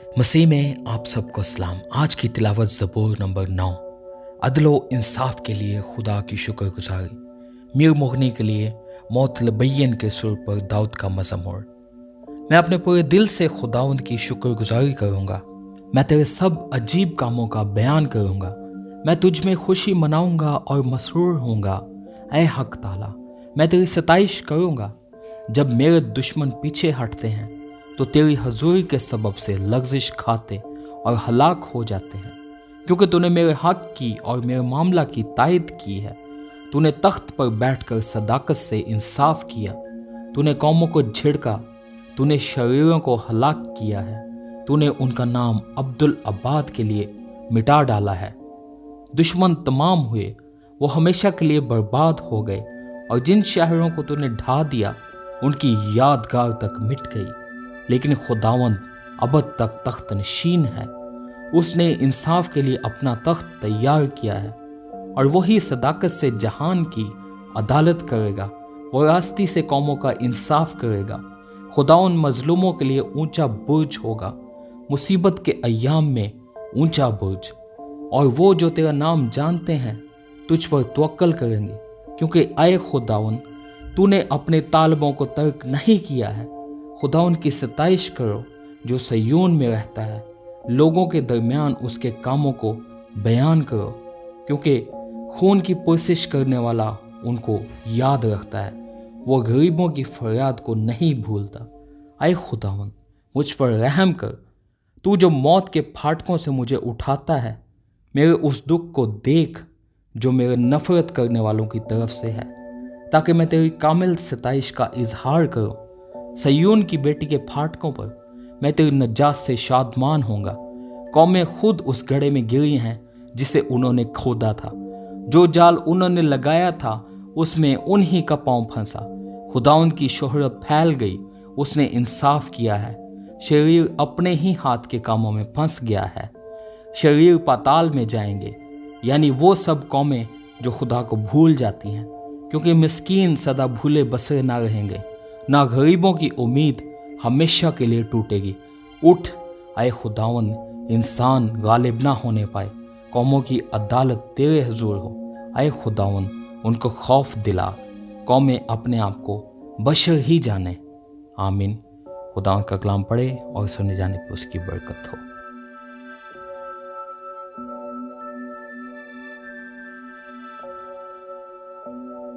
मसीह में आप सबको सलाम। आज की तिलावत ज़बूर नंबर 9। अदलो इंसाफ के लिए खुदा की शुक्रगुजारी। मीर मुगनी के लिए मौत लबैयन के सुर पर दाऊद का मज़मूर। मैं अपने पूरे दिल से खुदावंद की शुक्रगुजारी करूँगा। मैं तेरे सब अजीब कामों का बयान करूँगा। मैं तुझ में खुशी मनाऊँगा और मसरूर होऊंगा। ऐ हक ताला, मैं तेरी सताइश करूँगा। जब मेरे दुश्मन पीछे हटते हैं तो तेरी हजूरी के सबब से लग़ज़िश खाते और हलाक हो जाते हैं, क्योंकि तूने मेरे हक की और मेरे मामला की तायद की है। तूने तख्त पर बैठकर सदाकत से इंसाफ किया। तूने कौमों को झिड़का, तूने शरीरों को हलाक किया है। तूने उनका नाम अब्दुल अब्बाद के लिए मिटा डाला है। दुश्मन तमाम हुए, वो हमेशा के लिए बर्बाद हो गए, और जिन शहरों को तूने ढा दिया उनकी यादगार तक मिट गई। लेकिन खुदावंद अबद तक तख्त नशीन है। उसने इंसाफ के लिए अपना तख्त तैयार किया है, और वही सदाकत से जहान की अदालत करेगा। वो रास्ती से कौमों का इंसाफ करेगा। खुदावंद मजलूमों के लिए ऊंचा बुर्ज होगा, मुसीबत के अय्याम में ऊंचा बुर्ज। और वो जो तेरा नाम जानते हैं तुझ पर तवक्कल करेंगे, क्योंकि आए खुदावंद तूने अपने तालबों को तर्क नहीं किया है। खुदा उनकी सताइश करो जो सयून में रहता है। लोगों के दरमियान उसके कामों को बयान करो, क्योंकि खून की पुरसिश करने वाला उनको याद रखता है। वो गरीबों की फरियाद को नहीं भूलता। आए खुदावन, मुझ पर रहम कर। तू जो मौत के फाटकों से मुझे उठाता है, मेरे उस दुख को देख जो मेरे नफरत करने वालों की तरफ से है, ताकि मैं तेरी कामिल सताइश का इजहार करूं। सयून की बेटी के फाटकों पर मैं तेरी नजात से शादमान होऊंगा। कौमें खुद उस गड्ढे में गिरी हैं जिसे उन्होंने खोदा था। जो जाल उन्होंने लगाया था उसमें उन्हीं का पांव फंसा। खुदाउन की शोहरत फैल गई, उसने इंसाफ किया है। शरीर अपने ही हाथ के कामों में फंस गया है। शरीर पाताल में जाएंगे, यानी वो सब कौमें जो खुदा को भूल जाती हैं, क्योंकि मिस्कीन सदा भूले बसरे ना रहेंगे, ना गरीबों की उम्मीद हमेशा के लिए टूटेगी। उठ आए खुदावन, इंसान गालिब ना होने पाए। कौमों की अदालत तेरे हुजूर हो। आए खुदावन, उनको खौफ दिला। कौमें अपने आप को बशर ही जाने। आमीन। खुदावन का कलाम पढ़े और सुने जाने पर उसकी बरकत हो।